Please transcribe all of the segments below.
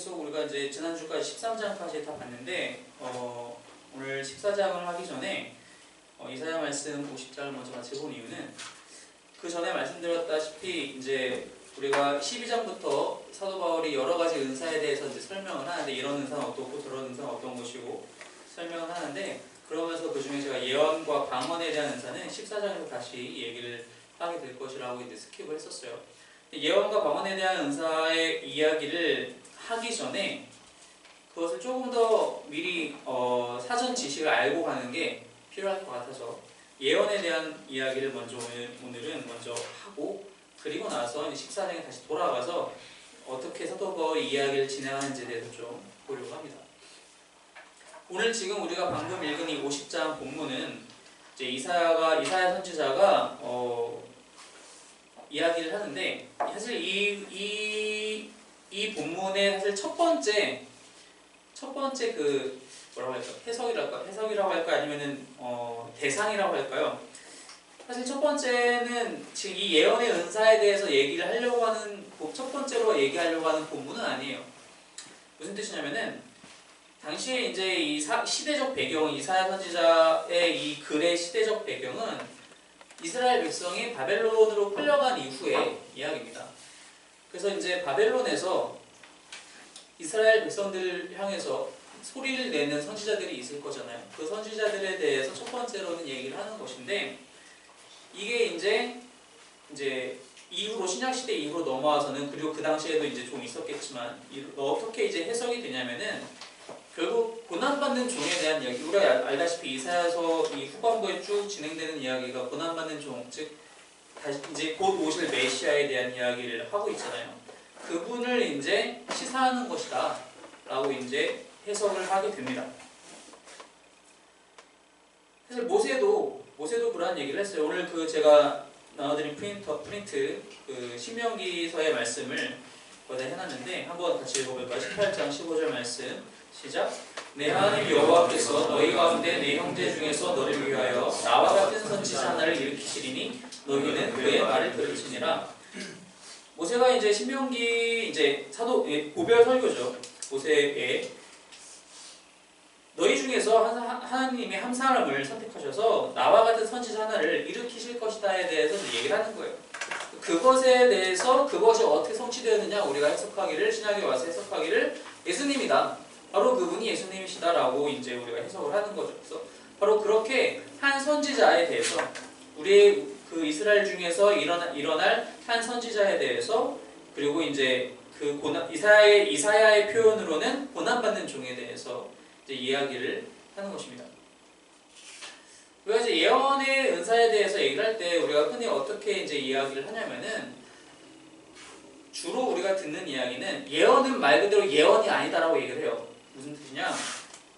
계속 우리가 이제 지난주까지 13장까지 다 봤는데 오늘 14장을 하기 전에 이사야 말씀 50장을 먼저 같이 본 이유는 그 전에 말씀드렸다시피 이제 우리가 12장부터 사도 바울이 여러 가지 은사에 대해서 이제 설명을 하는데 이런 은사는 어떻고 저런 은사는 어떤 것이고 설명을 하는데 그러면서 그 중에 제가 예언과 방언에 대한 은사는 14장에서 다시 얘기를 하게 될 것이라고 이제 스킵을 했었어요. 예언과 방언에 대한 은사의 이야기를 하기 전에 그것을 조금 더 미리 사전 지식을 알고 가는 게 필요할 것 같아서 예언에 대한 이야기를 먼저 오늘은 먼저 하고 그리고 나서 14장에 다시 돌아가서 어떻게 사도 바울이 이야기를 진행하는지에 대해서 좀 보려고 합니다. 오늘 지금 우리가 방금 읽은 이 50장 본문은 이제 이사야 선지자가 이야기를 하는데 사실 이 본문의 사실 첫 번째 그 뭐라고 할까 해석이라고 할까 아니면은 대상이라고 할까요? 사실 첫 번째는 지금 이 예언의 은사에 대해서 얘기를 하려고 하는 첫 번째로 얘기하려고 하는 본문은 아니에요. 무슨 뜻이냐면은 당시에 이제 이 시대적 배경 이사야 선지자의 이 글의 시대적 배경은 이스라엘 백성이 바벨론으로 끌려간 이후의 이야기입니다. 그래서 이제 바벨론에서 이스라엘 백성들을 향해서 소리를 내는 선지자들이 있을 거잖아요. 그 선지자들에 대해서 첫 번째로는 얘기를 하는 것인데 이게 이제 이후로 신약시대 이후로 넘어와서는 그리고 그 당시에도 이제 좀 있었겠지만 어떻게 이제 해석이 되냐면은 결국 고난받는 종에 대한 이야기, 우리가 알다시피 이사야서 이 후반부에 쭉 진행되는 이야기가 고난받는 종, 즉 이제 곧 오실 메시아에 대한 이야기를 하고 있잖아요. 그분을 이제 시사하는 것이다 라고 이제 해석을 하게 됩니다. 사실 모세도 그런 얘기를 했어요. 오늘 그 제가 나눠드린 프린트 그 신명기서의 말씀을 거기다 해놨는데 한번 같이 읽어볼까요? 18장 15절 말씀 시작. 내 하나님 여호와께서 너희 가운데 내 형제 중에서 너를 위하여 나와 같은 선지자 하나를 일으키시리니 너희는 그의 말을 들을지니라. 모세가 이제 신명기 이제 고별 설교죠. 모세의 너희 중에서 하나님이 한 사람을 선택하셔서 나와 같은 선지자 하나를 일으키실 것이다에 대해서 얘기를 하는 거예요. 그것에 대해서 그것이 어떻게 성취되었느냐 우리가 해석하기를 신약에 와서 해석하기를 예수님이다. 바로 그분이 예수님이시다라고 이제 우리가 해석을 하는 거죠. 그래서 바로 그렇게 한 선지자에 대해서 우리의 그 이스라엘 중에서 일어날 한 선지자에 대해서 그리고 이제 그 이사야의 표현으로는 고난받는 종에 대해서 이제 이야기를 하는 것입니다. 우리가 이제 예언의 은사에 대해서 얘기를 할 때 우리가 흔히 어떻게 이제 이야기를 하냐면은 주로 우리가 듣는 이야기는 예언은 말 그대로 예언이 아니다라고 얘기를 해요. 무슨 뜻이냐?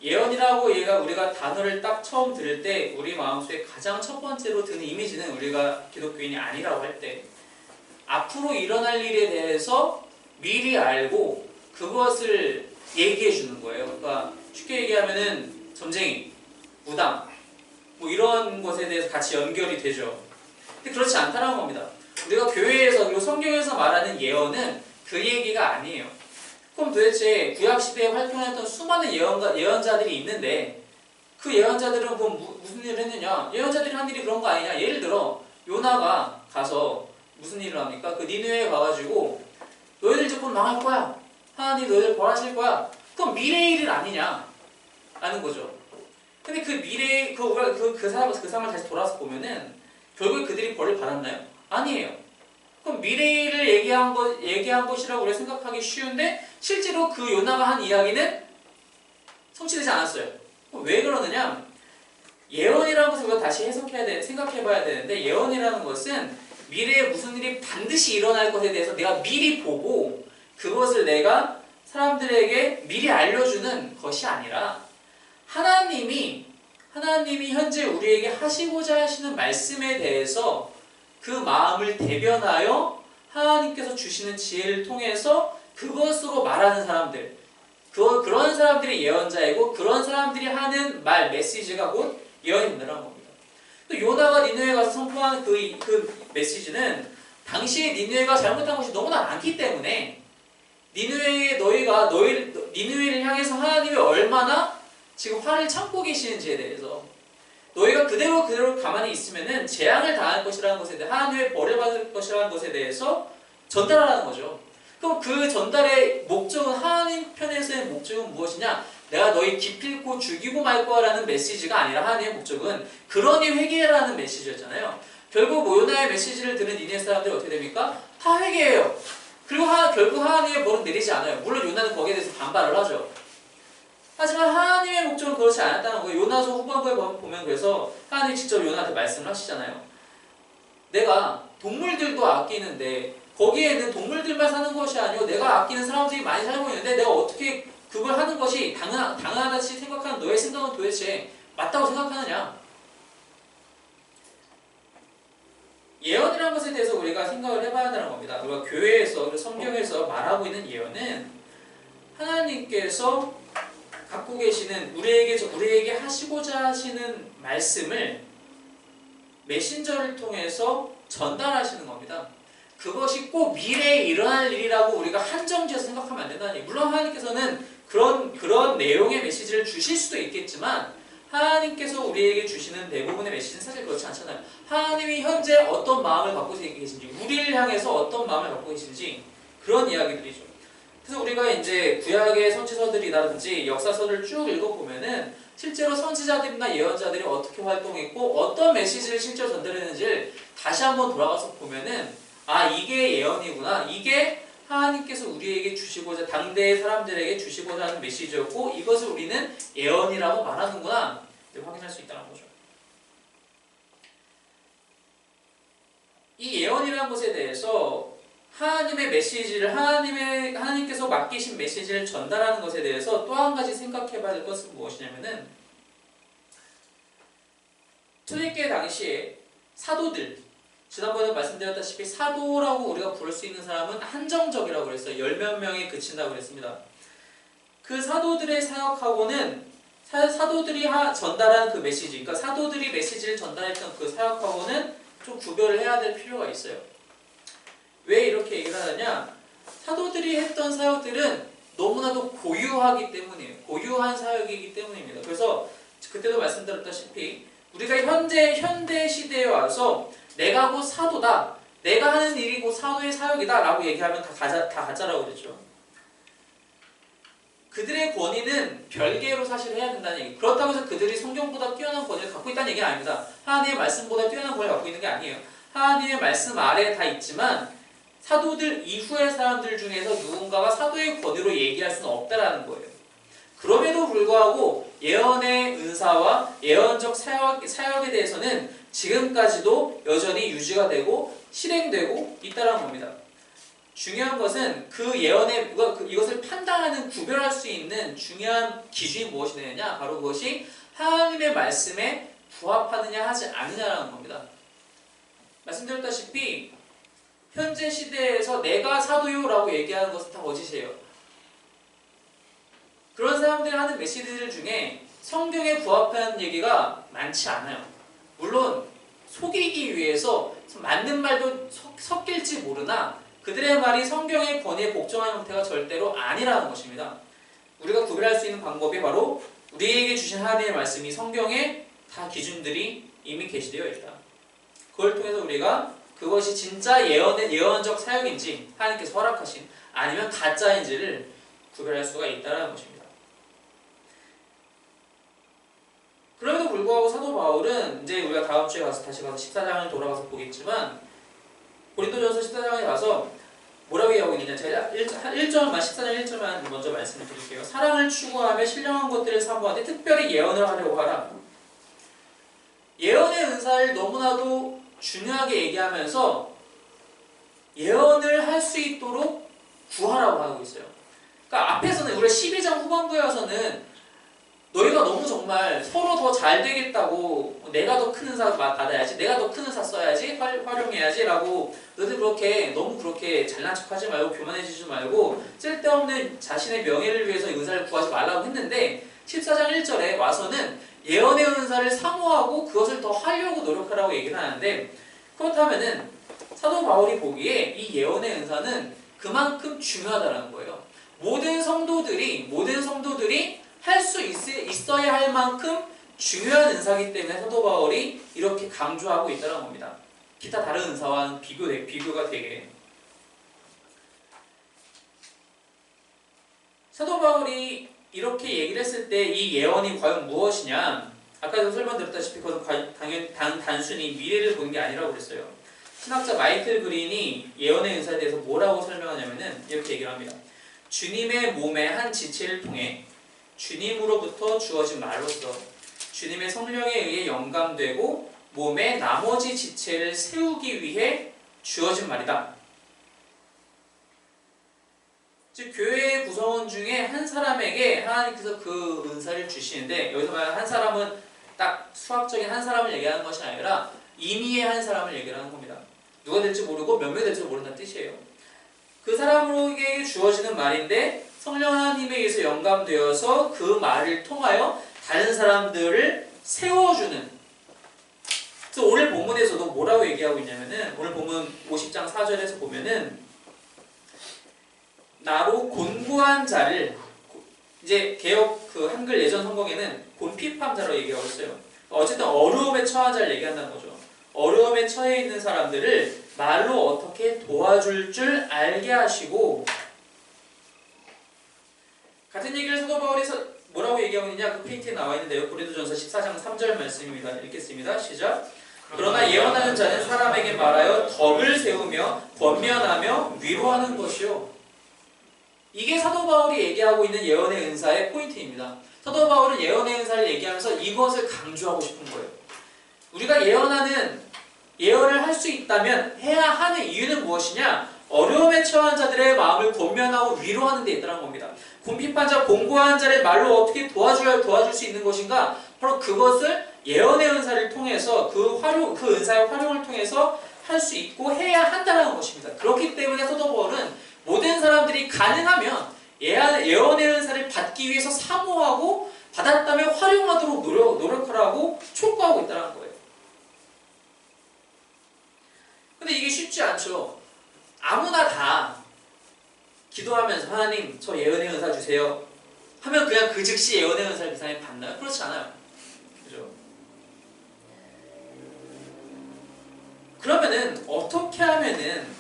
예언이라고 우리가 단어를 딱 처음 들을 때 우리 마음속에 가장 첫 번째로 드는 이미지는 우리가 기독교인이 아니라고 할 때 앞으로 일어날 일에 대해서 미리 알고 그것을 얘기해 주는 거예요. 그러니까 쉽게 얘기하면은 점쟁이, 무당 뭐 이런 것에 대해서 같이 연결이 되죠. 근데 그렇지 않다는 겁니다. 우리가 교회에서 그리고 성경에서 말하는 예언은 그 얘기가 아니에요. 그럼 도대체 구약시대에 활동했던 수많은 예언자들이 있는데 그 예언자들은 그럼 무슨 일을 했느냐? 예언자들이 한 일이 그런 거 아니냐? 예를 들어 요나가 가서 무슨 일을 합니까? 그 니느웨에 가가지고 너희들 이제 곧 망할 거야. 하나님 너희들 벌하실 거야. 그럼 미래의 일 아니냐? 라는 거죠. 근데 그 미래 그 상황을 다시 돌아서 보면은 결국에 그들이 벌을 받았나요? 아니에요. 그럼 미래를 얘기한 것이라고 우리가 생각하기 쉬운데 실제로 그 요나가 한 이야기는 성취되지 않았어요. 왜 그러느냐? 예언이라는 것을 우리가 다시 생각해봐야 되는데 예언이라는 것은 미래에 무슨 일이 반드시 일어날 것에 대해서 내가 미리 보고 그것을 내가 사람들에게 미리 알려주는 것이 아니라 하나님이 현재 우리에게 하시고자 하시는 말씀에 대해서 그 마음을 대변하여 하나님께서 주시는 지혜를 통해서 그것으로 말하는 사람들 그런 사람들이 예언자이고 그런 사람들이 하는 메시지가 곧 예언이라는 겁니다. 또 요나가 니느웨에 가서 선포하는 그 메시지는 당시에 니느웨가 잘못한 것이 너무나 많기 때문에 니느웨를 향해서 하나님이 얼마나 지금 화를 참고 계시는지에 대해서 너희가 그대로 가만히 있으면은 재앙을 당할 것이라는 것에 대해 하나님의 벌을 받을 것이라는 것에 대해서 전달하라는 거죠. 그럼 그 전달의 목적은 하나님 편에서의 목적은 무엇이냐? 내가 너희 기필코 죽이고 말 거라는 메시지가 아니라 하나님의 목적은 그러니 회개라는 메시지였잖아요. 결국 요나의 메시지를 들은 니네 사람들이 어떻게 됩니까? 다 회개해요. 그리고 결국 하나님의 벌은 내리지 않아요. 물론 요나는 거기에 대해서 반발을 하죠. 하지만 하나님의 목적은 그렇지 않았다는 거예요. 요나서 후반부에 보면 그래서 하나님이 직접 요나한테 말씀을 하시잖아요. 내가 동물들도 아끼는데 거기에는 동물들만 사는 것이 아니고 내가 아끼는 사람들이 많이 살고 있는데 내가 어떻게 그걸 하는 것이 당연하다시 생각하는 너의 생각은 도대체 맞다고 생각하느냐? 예언이라는 것에 대해서 우리가 생각을 해봐야 한다는 겁니다. 우리가 교회에서, 성경에서 말하고 있는 예언은 하나님께서 갖고 계시는 우리에게 하시고자 하시는 말씀을 메신저를 통해서 전달하시는 겁니다. 그것이 꼭 미래에 일어날 일이라고 우리가 한정지어서 생각하면 안 된다는 얘기예요. 물론 하나님께서는 그런 내용의 메시지를 주실 수도 있겠지만 하나님께서 우리에게 주시는 대부분의 메시지는 사실 그렇지 않잖아요. 하나님이 현재 어떤 마음을 갖고 계신지, 우리를 향해서 어떤 마음을 갖고 계신지 그런 이야기들이죠. 그래서 우리가 이제 구약의 선지서들이라든지 역사서를 쭉 읽어보면은 실제로 선지자들이나 예언자들이 어떻게 활동했고 어떤 메시지를 실제로 전달했는지를 다시 한번 돌아가서 보면은 아, 이게 예언이구나. 이게 하나님께서 우리에게 주시고자, 당대의 사람들에게 주시고자 하는 메시지였고 이것을 우리는 예언이라고 말하는구나 확인할 수 있다는 거죠. 이 예언이라는 것에 대해서 하나님의 메시지를 하나님께서 맡기신 메시지를 전달하는 것에 대해서 또 한 가지 생각해 봐야 될 것은 무엇이냐면은 초대교회 당시에 사도들, 지난번에 말씀드렸다시피 사도라고 우리가 부를 수 있는 사람은 한정적이라고 그랬어요. 10몇 명에 그친다고 그랬습니다. 그 사도들의 사역하고는 사도들이 전달한 그 메시지, 그러니까 사도들이 메시지를 전달했던 그 사역하고는 좀 구별을 해야 될 필요가 있어요. 왜 이렇게 얘기를 하느냐? 사도들이 했던 사역들은 너무나도 고유하기 때문이에요. 고유한 사역이기 때문입니다. 그래서 그때도 말씀드렸다시피 우리가 현대 시대에 와서 내가 곧 사도다, 내가 하는 일이 곧 사도의 사역이다 라고 얘기하면 다 가짜라고 그랬죠. 그들의 권위는 별개로 사실 해야 된다는 얘기. 그렇다고 해서 그들이 성경보다 뛰어난 권위를 갖고 있다는 얘기는 아닙니다. 하나님의 말씀보다 뛰어난 권위를 갖고 있는 게 아니에요. 하나님의 말씀 아래에 다 있지만 사도들 이후의 사람들 중에서 누군가가 사도의 권위로 얘기할 수는 없다라는 거예요. 그럼에도 불구하고 예언의 은사와 예언적 사역에 대해서는 지금까지도 여전히 유지가 되고 실행되고 있다는 겁니다. 중요한 것은 그 예언의 이것을 판단하는 구별할 수 있는 중요한 기준이 무엇이냐? 바로 그것이 하나님의 말씀에 부합하느냐 하지 않느냐라는 겁니다. 말씀드렸다시피 현재 시대에서 내가 사도요라고 얘기하는 것은 다 거짓이에요. 그런 사람들이 하는 메시지들 중에 성경에 부합하는 얘기가 많지 않아요. 물론 속이기 위해서 맞는 말도 섞일지 모르나 그들의 말이 성경의 권위에 복종하는 형태가 절대로 아니라는 것입니다. 우리가 구별할 수 있는 방법이 바로 우리에게 주신 하나님의 말씀이 성경에 다 기준들이 이미 게시되어 있다. 그걸 통해서 우리가 그것이 진짜 예언적 사역인지 하나님께서 허락하신 아니면 가짜인지를 구별할 수가 있다는 것입니다. 그럼에도 불구하고 사도 바울은 이제 우리가 다음 주에 다시 가서 14장을 돌아가서 보겠지만 고린도전서 14장에 가서 뭐라고 얘기하고 있느냐, 제가 1절만 14장 1절만 먼저 말씀을 드릴게요. 사랑을 추구하며 신령한 것들을 사모하되 특별히 예언을 하려고 하라. 예언의 은사를 너무나도 중요하게 얘기하면서 예언을 할 수 있도록 구하라고 하고 있어요. 그러니까 앞에서는 우리가 12장 후반부에 와서는 너희가 너무 정말 서로 더 잘 되겠다고 내가 더 큰 은사 받아야지, 내가 더 큰 은사 써야지, 활용해야지 라고 너희들 너무 그렇게 잘난 척하지 말고 교만해지지 말고 쓸데없는 자신의 명예를 위해서 은사를 구하지 말라고 했는데 14장 1절에 와서는 예언의 은사를 사모하고 그것을 더 하려고 노력하라고 얘기를 하는데, 그렇다면은 사도 바울이 보기에 이 예언의 은사는 그만큼 중요하다는 거예요. 모든 성도들이 할 수 있어야 할 만큼 중요한 은사이기 때문에 사도 바울이 이렇게 강조하고 있다는 겁니다. 기타 다른 은사와는 비교가 되게. 사도 바울이 이렇게 얘기를 했을 때 이 예언이 과연 무엇이냐? 아까도 설명드렸다시피 그것은 단순히 미래를 보는 게 아니라고 그랬어요. 신학자 마이클 그린이 예언의 은사에 대해서 뭐라고 설명하냐면은 이렇게 얘기를 합니다. 주님의 몸의 한 지체를 통해 주님으로부터 주어진 말로써 주님의 성령에 의해 영감되고 몸의 나머지 지체를 세우기 위해 주어진 말이다. 즉 교회의 구성원 중에 한 사람에게 하나님께서 그 은사를 주시는데, 여기서 말하는 한 사람은 딱 수학적인 한 사람을 얘기하는 것이 아니라 임의의 한 사람을 얘기하는 겁니다. 누가 될지 모르고 몇 명 될지 모른다는 뜻이에요. 그 사람에게 주어지는 말인데 성령 하나님에 의해서 영감되어서 그 말을 통하여 다른 사람들을 세워주는. 그래서 오늘 본문에서도 뭐라고 얘기하고 있냐면은, 오늘 본문 50장 4절에서 보면은 나로 곤고한 자를, 이제 개역 그 한글 예전 성경에는 곤핍한 자로 얘기하고 있어요. 어쨌든 어려움에 처한 자를 얘기한다는 거죠. 어려움에 처해 있는 사람들을 말로 어떻게 도와줄 줄 알게 하시고, 같은 얘기를 사도 바울이 뭐라고 얘기하고 있느냐, 그 페인트에 나와 있는데요. 고린도전서 14장 3절 말씀입니다. 읽겠습니다. 시작. 그러나 예언하는 자는 사람에게 말하여 덕을 세우며 권면하며 위로하는 것이요. 이게 사도 바울이 얘기하고 있는 예언의 은사의 포인트입니다. 사도 바울은 예언의 은사를 얘기하면서 이것을 강조하고 싶은 거예요. 우리가 예언을 할 수 있다면 해야 하는 이유는 무엇이냐? 어려움에 처한 자들의 마음을 권면하고 위로하는 데 있다는 겁니다. 궁핍한 자, 공고한 자를 말로 어떻게 도와줄 수 있는 것인가? 바로 그것을 예언의 은사를 통해서 그 은사의 활용을 통해서 할 수 있고 해야 한다는 것입니다. 그렇기 때문에 사도 바울은 모든 사람들이 가능하면 예언의 은사를 받기 위해서 사모하고 받았다면 활용하도록 노력하라고 촉구하고 있다는 거예요. 근데 이게 쉽지 않죠. 아무나 다 기도하면서 하나님 저 예언의 은사 주세요 하면 그냥 그 즉시 예언의 은사를 그 사람이 받나요? 그렇지 않아요. 그죠? 그러면은 어떻게 하면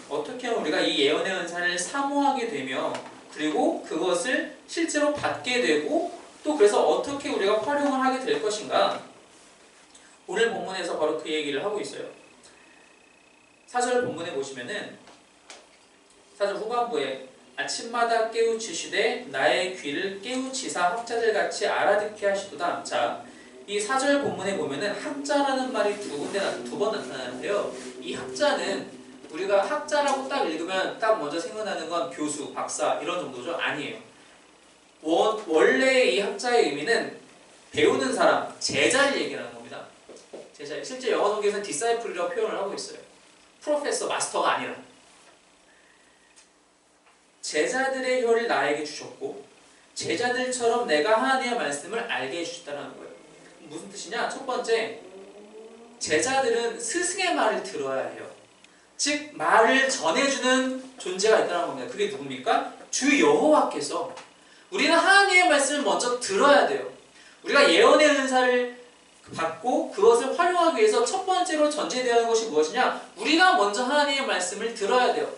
우리가 이 예언의 은사를 사모하게 되며 그리고 그것을 실제로 받게 되고 또 그래서 어떻게 우리가 활용을 하게 될 것인가? 오늘 본문에서 바로 그 얘기를 하고 있어요. 4절 본문에 보시면은 4절 후반부에 아침마다 깨우치시되 나의 귀를 깨우치사 학자들같이 알아듣게 하시도다. 자, 이 4절 본문에 보면은 학자라는 말이 두 번 나타나는데요. 이 학자는 우리가 학자라고 딱 읽으면 딱 먼저 생각나는 건 교수, 박사 이런 정도죠? 아니에요. 원래 이 학자의 의미는 배우는 사람, 제자를 얘기하는 겁니다. 제자. 실제 영어 성경에서는 디사이플이라고 표현을 하고 있어요. 프로페서, 마스터가 아니라. 제자들의 혀를 나에게 주셨고 제자들처럼 내가 하나님의 말씀을 알게 해주셨다는 거예요. 무슨 뜻이냐? 첫 번째, 제자들은 스승의 말을 들어야 해요. 즉 말을 전해주는 존재가 있다는 겁니다. 그게 누굽니까? 주 여호와께서. 우리는 하나님의 말씀을 먼저 들어야 돼요. 우리가 예언의 은사를 받고 그것을 활용하기 위해서 첫 번째로 전제되어 있는 것이 무엇이냐? 우리가 먼저 하나님의 말씀을 들어야 돼요.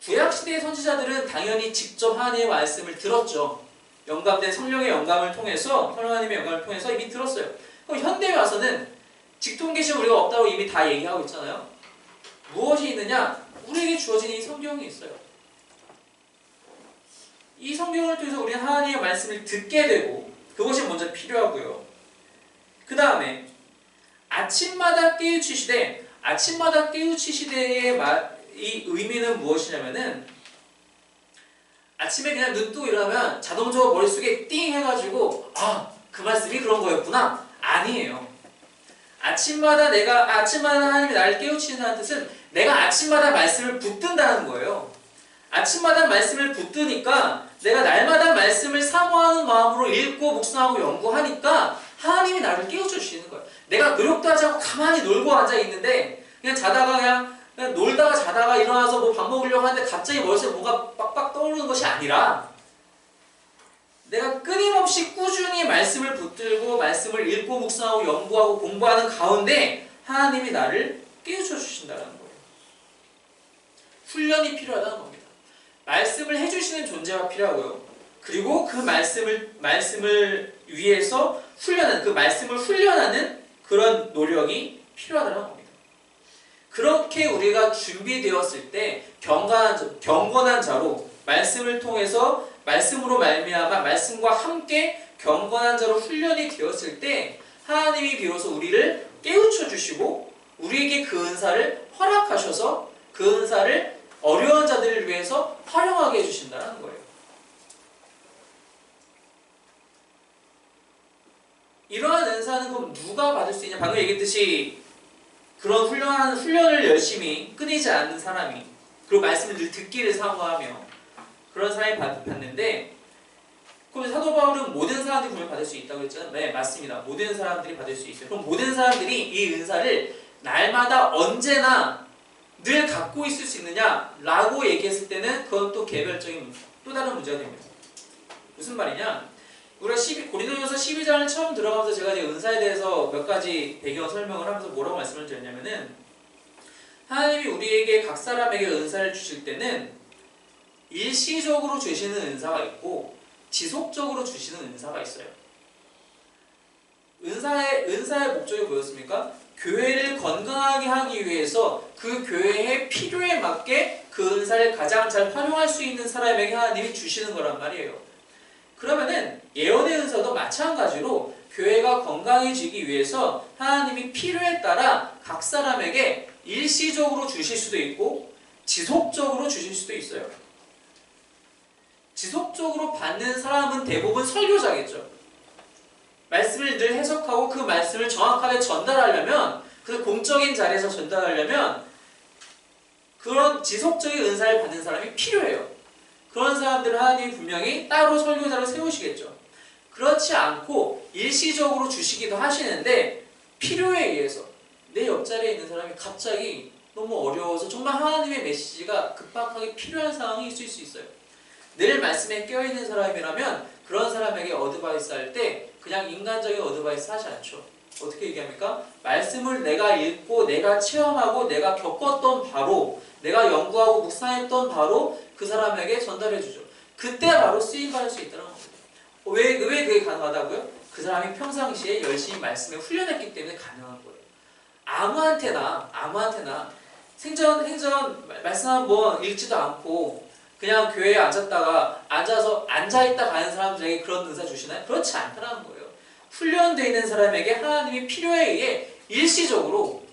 구약시대의 선지자들은 당연히 직접 하나님의 말씀을 들었죠. 영감된 성령의 영감을 통해서, 하나님의 영감을 통해서 이미 들었어요. 그럼 현대에 와서는 직통계시 우리가 없다고 이미 다 얘기하고 있잖아요. 무엇이 있느냐? 우리에게 주어진 이 성경이 있어요. 이 성경을 통해서 우리는 하나님의 말씀을 듣게 되고 그것이 먼저 필요하고요. 그 다음에 아침마다 깨우치시되, 아침마다 깨우치시되의 이 의미는 무엇이냐면은 아침에 그냥 눈 뜨고 일어나면 자동적으로 머릿속에 띵 해가지고 그 말씀이 그런 거였구나. 아니에요. 아침마다 하나님이 나를 깨우치신다는 뜻은 내가 아침마다 말씀을 붙든다는 거예요. 아침마다 말씀을 붙드니까 내가 날마다 말씀을 사모하는 마음으로 읽고 묵상하고 연구하니까 하나님이 나를 깨우쳐 주시는 거예요. 내가 노력도 하지 않고 가만히 놀고 앉아 있는데 그냥 자다가 그냥 그냥 놀다가 자다가 일어나서 뭐 밥 먹으려고 하는데 갑자기 머릿속에 뭐가 빡빡 떠오르는 것이 아니라 내가 끊임없이 꾸준히 말씀을 붙들고 말씀을 읽고 묵상하고 연구하고 공부하는 가운데 하나님이 나를 깨우쳐 주신다는 거예요. 훈련이 필요하다는 겁니다. 말씀을 해주시는 존재가 필요하고요. 그리고 그 말씀을 위해서 훈련하는, 그 말씀을 훈련하는 그런 노력이 필요하다는 겁니다. 그렇게 우리가 준비되었을 때 경건한 자로 말씀을 통해서 말씀으로 말미암아 말씀과 함께 경건한 자로 훈련이 되었을 때 하나님이 비로소 우리를 깨우쳐 주시고 우리에게 그 은사를 허락하셔서 그 은사를 어려운 자들을 위해서 활용하게 해주신다는 거예요. 이러한 은사는 그럼 누가 받을 수 있냐? 방금 얘기했듯이 그런 훈련을 열심히 끊이지 않는 사람이, 그리고 말씀을 늘 듣기를 사모하며 그런 사람이 받는데, 그럼 사도 바울은 모든 사람들이 구원을 받을 수 있다고 했잖아요. 네, 맞습니다. 모든 사람들이 받을 수 있어요. 그럼 모든 사람들이 이 은사를 날마다 언제나 늘 갖고 있을 수 있느냐? 라고 얘기했을 때는 그건 또 개별적인 또 다른 문제가 됩니다. 무슨 말이냐? 우리가 고린도전서 12장을 처음 들어가면서 제가 이제 은사에 대해서 몇 가지 배경 설명을 하면서 뭐라고 말씀을 드렸냐면은, 하나님이 우리에게 각 사람에게 은사를 주실 때는 일시적으로 주시는 은사가 있고 지속적으로 주시는 은사가 있어요. 은사의 목적이 뭐였습니까? 교회를 건강하게 하기 위해서 그 교회의 필요에 맞게 그 은사를 가장 잘 활용할 수 있는 사람에게 하나님이 주시는 거란 말이에요. 그러면은 예언의 은사도 마찬가지로 교회가 건강해지기 위해서 하나님이 필요에 따라 각 사람에게 일시적으로 주실 수도 있고 지속적으로 주실 수도 있어요. 지속적으로 받는 사람은 대부분 설교자겠죠. 말씀을 늘 해석하고 그 말씀을 정확하게 전달하려면, 그 공적인 자리에서 전달하려면 그런 지속적인 은사를 받는 사람이 필요해요. 그런 사람들은 하나님이 분명히 따로 설교자를 세우시겠죠. 그렇지 않고 일시적으로 주시기도 하시는데 필요에 의해서 내 옆자리에 있는 사람이 갑자기 너무 어려워서 정말 하나님의 메시지가 급박하게 필요한 상황이 있을 수 있어요. 늘 말씀에 깨어있는 사람이라면 그런 사람에게 어드바이스 할 때 그냥 인간적인 어드바이스 하지 않죠. 어떻게 얘기합니까? 말씀을 내가 읽고 내가 체험하고 내가 겪었던 바로, 내가 연구하고 묵상했던 바로 그 사람에게 전달해주죠. 그때 바로 쓰임받을 수 있다는 겁니다. 왜 그게 가능하다고요? 그 사람이 평상시에 열심히 말씀에 훈련했기 때문에 가능한 거예요. 아무한테나 생전 말씀 한번 읽지도 않고 그냥 교회에 앉아있다 가는 사람들에게 그런 은사 주시나요? 그렇지 않다는 거예요. 훈련되어 있는 사람에게 하나님이 필요에 의해 일시적으로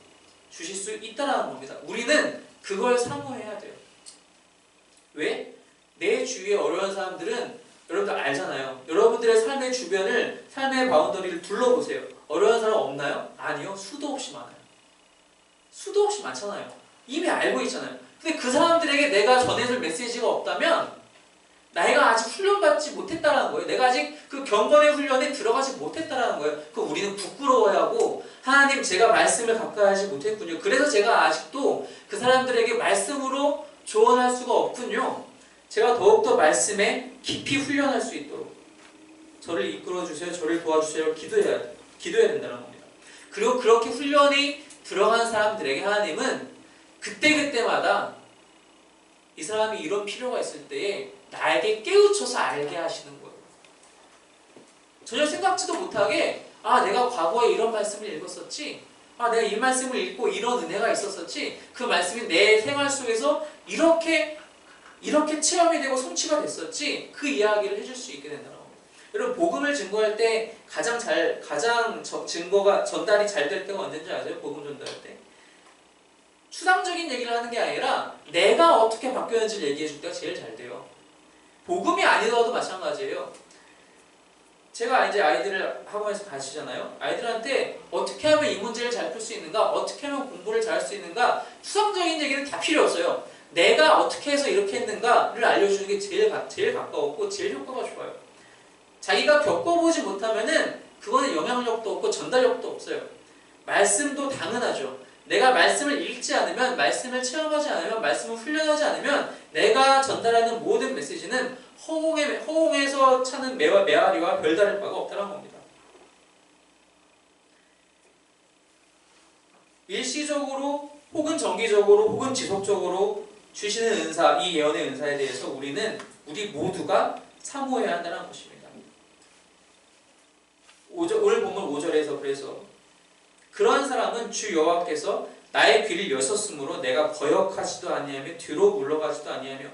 주실 수 있다는 겁니다. 우리는 그걸 사모해야 돼요. 왜? 내 주위에 어려운 사람들은 여러분들 알잖아요. 여러분들의 삶의 주변을, 삶의 바운더리를 둘러보세요. 어려운 사람 없나요? 아니요. 수도 없이 많아요. 수도 없이 많잖아요. 이미 알고 있잖아요. 근데 그 사람들에게 내가 전해줄 메시지가 없다면 내가 아직 훈련받지 못했다는 거예요. 내가 아직 그 경건의 훈련에 들어가지 못했다는 거예요. 그럼 우리는 부끄러워하고, 하나님 제가 말씀을 가까이 하지 못했군요. 그래서 제가 아직도 그 사람들에게 말씀으로 조언할 수가 없군요. 제가 더욱더 말씀에 깊이 훈련할 수 있도록 저를 이끌어주세요. 저를 도와주세요. 기도해야 된다는 겁니다. 그리고 그렇게 훈련이 들어간 사람들에게 하나님은 그때그때마다 이 사람이 이런 필요가 있을 때에 나에게 깨우쳐서 알게 하시는 거예요. 전혀 생각지도 못하게 내가 과거에 이런 말씀을 읽었었지, 내가 이 말씀을 읽고 이런 은혜가 있었었지, 그 말씀이 내 생활 속에서 이렇게 체험이 되고 성취가 됐었지, 그 이야기를 해줄 수 있게 된다는 겁니다. 여러분, 복음을 증거할 때 가장 증거가 전달이 잘 될 때가 언제인지 아세요? 복음 전달할 때 추상적인 얘기를 하는 게 아니라 내가 어떻게 바뀌었는지를 얘기해 줄 때가 제일 잘 돼요. 복음이 아니더라도 마찬가지예요. 제가 이제 아이들을 학원에서 가르치잖아요. 아이들한테 어떻게 하면 이 문제를 잘 풀 수 있는가, 어떻게 하면 공부를 잘할 수 있는가, 추상적인 얘기는 다 필요 없어요. 내가 어떻게 해서 이렇게 했는가를 알려주는 게 제일 가까웠고 제일 효과가 좋아요. 자기가 겪어보지 못하면은 그거는 영향력도 없고 전달력도 없어요. 말씀도 당연하죠. 내가 말씀을 읽지 않으면, 말씀을 체험하지 않으면, 말씀을 훈련하지 않으면 내가 전달하는 모든 메시지는 허공에서 차는 메아리와 별다를 바가 없다는 겁니다. 일시적으로 혹은 정기적으로 혹은 지속적으로 주시는 은사, 이 예언의 은사에 대해서 우리 모두가 사모해야 한다는 것입니다. 오늘 본문 5절에서 그래서 그러한 사람은 주 여호와께서 나의 귀를 여셨으므로 내가 거역하지도 아니하며 뒤로 물러가지도 아니하며,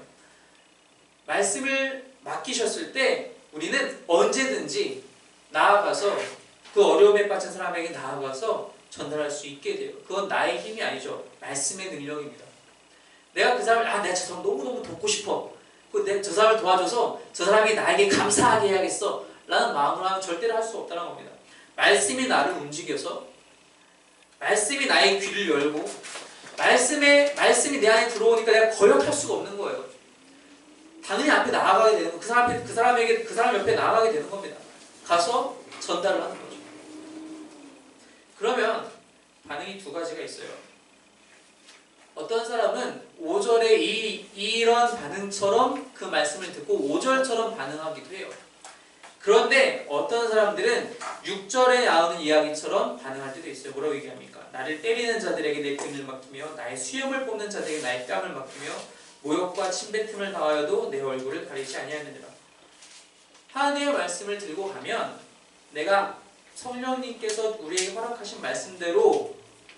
말씀을 맡기셨을 때 우리는 언제든지 나아가서 그 어려움에 빠진 사람에게 나아가서 전달할 수 있게 돼요. 그건 나의 힘이 아니죠. 말씀의 능력입니다. 내가 그 사람을 내가 저 사람 너무너무 돕고 싶어. 내가 저 사람을 도와줘서 저 사람이 나에게 감사하게 해야겠어 라는 마음으로 하면 절대로 할 수 없다는 겁니다. 말씀이 나를 움직여서, 말씀이 나의 귀를 열고, 말씀이 내 안에 들어오니까 내가 거역할 수가 없는 거예요. 당연히 앞에 나아가게 되는 거, 그 사람 옆에 나아가게 되는 겁니다. 가서 전달을 하는 거죠. 그러면 반응이 두 가지가 있어요. 어떤 사람은 5절에 이런 반응처럼 그 말씀을 듣고 5절처럼 반응하기도 해요. 그런데 어떤 사람들은 6절에 나오는 이야기처럼 반응할 때도 있어요. 뭐라고 얘기합니까? 나를 때리는 자들에게 내 등을 맡기며 나의 수염을 뽑는 자들에게 나의 뺨을 맡기며 모욕과 침뱉음을 당하여도 내 얼굴을 가리지 아니하느니라. 하나님의 말씀을 들고 가면, 내가 성령님께서 우리에게 허락하신 말씀대로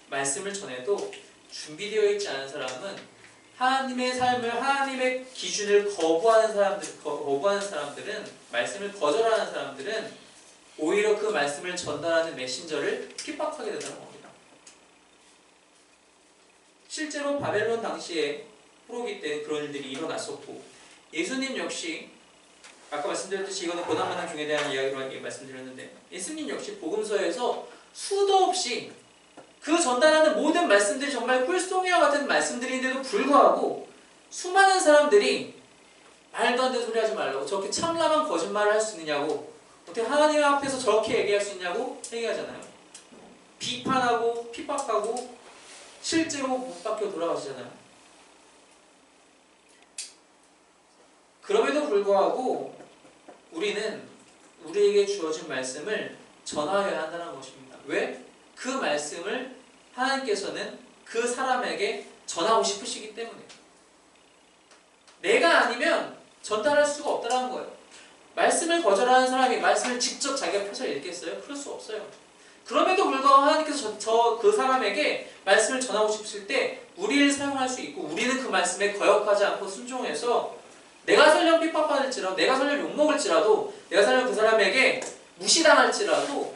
말씀을 전해도 준비되어 있지 않은 사람은 하나님의 삶을, 하나님의 기준을 거부하는 사람들은, 말씀을 거절하는 사람들은 오히려 그 말씀을 전달하는 메신저를 핍박하게 된다는 겁니다. 실제로 바벨론 당시에 포로기 때 그런 일들이 일어났었고, 예수님 역시 아까 말씀드렸듯이 이거는 고난만한 종에 대한 이야기로 말씀드렸는데, 예수님 역시 복음서에서 수도 없이 그 전달하는 모든 말씀들이 정말 꿀송이와 같은 말씀들인데도 불구하고 수많은 사람들이 말도 안 되는 소리 하지 말라고, 저렇게 참람한 거짓말을 할 수 있느냐고, 어떻게 하나님 앞에서 저렇게 얘기할 수 있냐고 얘기하잖아요. 비판하고 핍박하고 실제로 못 박혀 돌아가시잖아요. 그럼에도 불구하고 우리는 우리에게 주어진 말씀을 전하여야 한다는 것입니다. 왜? 그 말씀을 하나님께서는 그 사람에게 전하고 싶으시기 때문에. 내가 아니면 전달할 수가 없다는 거예요. 말씀을 거절하는 사람이 말씀을 직접 자기가 펴서 읽겠어요? 그럴 수 없어요. 그럼에도 불구하고 하나님께서 그 사람에게 말씀을 전하고 싶으실 때 우리를 사용할 수 있고, 우리는 그 말씀에 거역하지 않고 순종해서, 내가 설령 핍박받을지라도, 내가 설령 욕먹을지라도, 내가 설령 그 사람에게 무시당할지라도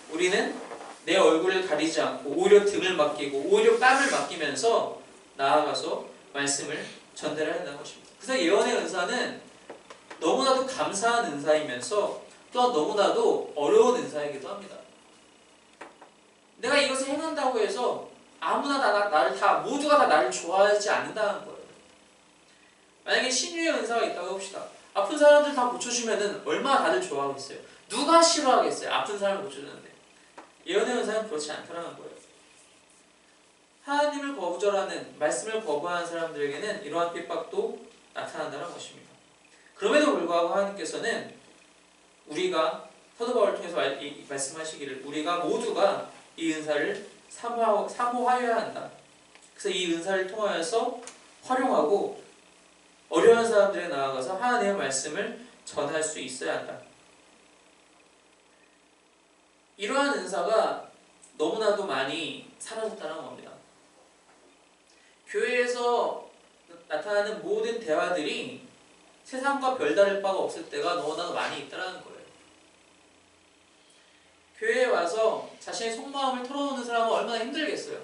우리는 내 얼굴을 가리지 않고 오히려 등을 맡기고 오히려 뺨을 맡기면서 나아가서 말씀을 전달해야 한다는 것입니다. 그래서 예언의 은사는 너무나도 감사한 은사이면서 또한 너무나도 어려운 은사이기도 합니다. 내가 이것을 행한다고 해서 아무나 모두가 다 나를 좋아하지 않는다는 거예요. 만약에 신유의 은사가 있다고 합시다. 아픈 사람들 다 고쳐주면은 얼마나 다들 좋아하겠어요? 누가 싫어하겠어요? 아픈 사람을 고쳐주는데. 예언의 은사는 그렇지 않다는 거예요. 하나님을 거절하는, 말씀을 거부하는 사람들에게는 이러한 핍박도 나타난다는 것입니다. 그럼에도 불구하고 하나님께서는 우리가, 사도 바울을 통해서 말씀하시기를 우리가 모두가 이 은사를 사모하여야 한다. 그래서 이 은사를 통하여서 활용하고 어려운 사람들에 나아가서 하나님의 말씀을 전할 수 있어야 한다. 이러한 은사가 너무나도 많이 사라졌다는 겁니다. 교회에서 나타나는 모든 대화들이 세상과 별다를 바가 없을 때가 너무나도 많이 있다는 거예요. 교회에 와서 자신의 속마음을 털어놓는 사람은 얼마나 힘들겠어요.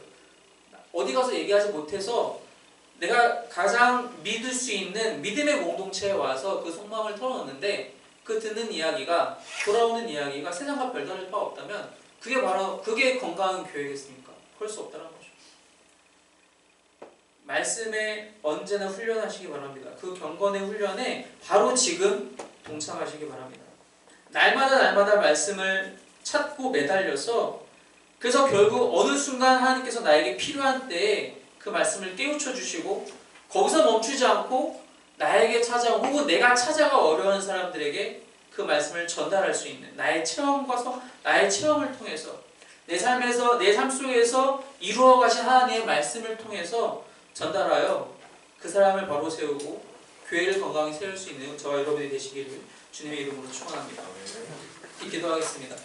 어디 가서 얘기하지 못해서 내가 가장 믿을 수 있는 믿음의 공동체에 와서 그 속마음을 털어놓는데, 그 듣는 이야기가, 돌아오는 이야기가 세상과 별다를 바 없다면 그게 건강한 교회겠습니까? 그럴 수 없다는 거죠. 말씀에 언제나 훈련하시기 바랍니다. 그 경건의 훈련에 바로 지금 동참하시기 바랍니다. 날마다 말씀을 찾고 매달려서 그래서 결국 어느 순간 하나님께서 나에게 필요한 때에 그 말씀을 깨우쳐 주시고 거기서 멈추지 않고 나에게 찾아온 혹은 내가 찾아가 어려운 사람들에게 그 말씀을 전달할 수 있는 나의 체험을 통해서 내 삶 속에서 이루어 가신 하나님의 말씀을 통해서 전달하여 그 사람을 바로 세우고 교회를 건강히 세울 수 있는 저와 여러분이 되시기를 주님의 이름으로 축원합니다. 기도하겠습니다.